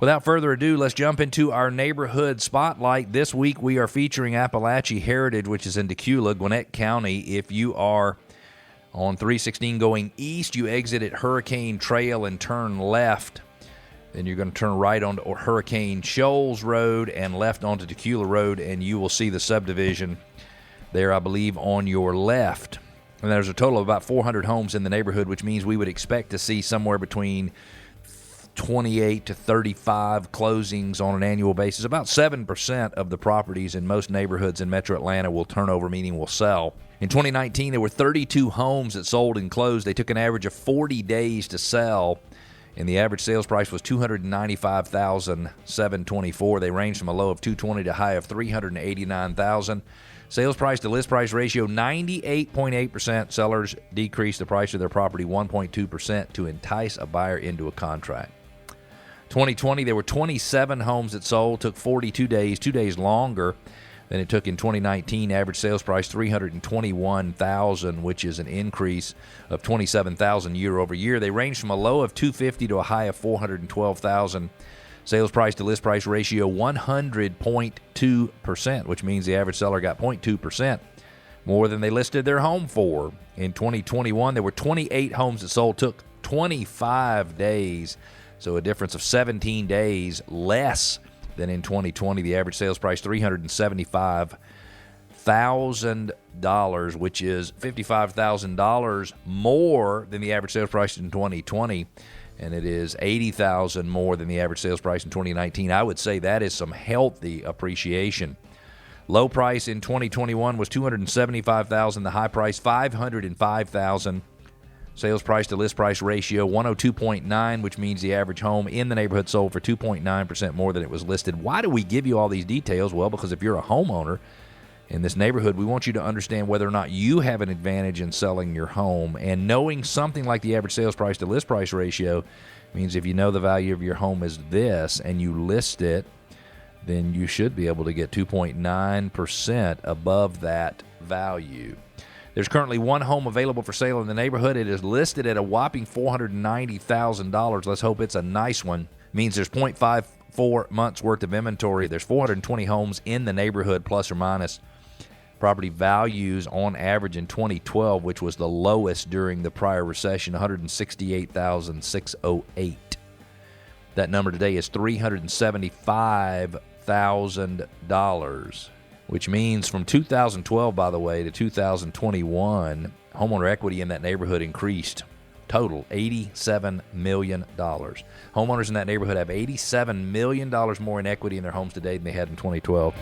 Without further ado, let's jump into our neighborhood spotlight. This week we are featuring Applachee Heritage, which is in Dacula, Gwinnett County. If you are on 316 going east, you exit at Hurricane Trail and turn left. Then you're going to turn right onto Hurricane Shoals Road and left onto Dacula Road, and you will see the subdivision there, I believe, on your left. And there's a total of about 400 homes in the neighborhood, which means we would expect to see somewhere between 28 to 35 closings on an annual basis. About 7% of the properties in most neighborhoods in Metro Atlanta will turn over, meaning will sell. In 2019, there were 32 homes that sold and closed. They took an average of 40 days to sell, and the average sales price was $295,724. They ranged from a low of $220 to a high of $389,000. Sales price to list price ratio, 98.8%. Sellers decreased the price of their property 1.2% to entice a buyer into a contract. 2020, there were 27 homes that sold, took 42 days, 2 days longer than it took in 2019. Average sales price $321,000, which is an increase of $27,000 year over year. They ranged from a low of $250 to a high of $412,000. Sales price to list price ratio 100.2%, which means the average seller got 0.2% more than they listed their home for. In 2021, there were 28 homes that sold, took 25 days, so a difference of 17 days less than in 2020. The average sales price $375,000, which is $55,000 more than the average sales price in 2020, and it is $80,000 more than the average sales price in 2019. I would say that is some healthy appreciation. Low price in 2021 was $275,000. The high price $505,000. Sales price to list price ratio 102.9, which means the average home in the neighborhood sold for 2.9% more than it was listed. Why do we give you all these details? Well, because if you're a homeowner in this neighborhood, we want you to understand whether or not you have an advantage in selling your home. And knowing something like the average sales price to list price ratio means if you know the value of your home is this and you list it, then you should be able to get 2.9% above that value. There's currently one home available for sale in the neighborhood. It is listed at a whopping $490,000. Let's hope it's a nice one. Means there's 0.54 months worth of inventory. There's 420 homes in the neighborhood, plus or minus. Property values on average in 2012, which was the lowest during the prior recession, $168,608. That number today is $375,000. Which means from 2012, by the way, to 2021, homeowner equity in that neighborhood increased. Total, $87 million. Homeowners in that neighborhood have $87 million more in equity in their homes today than they had in 2012.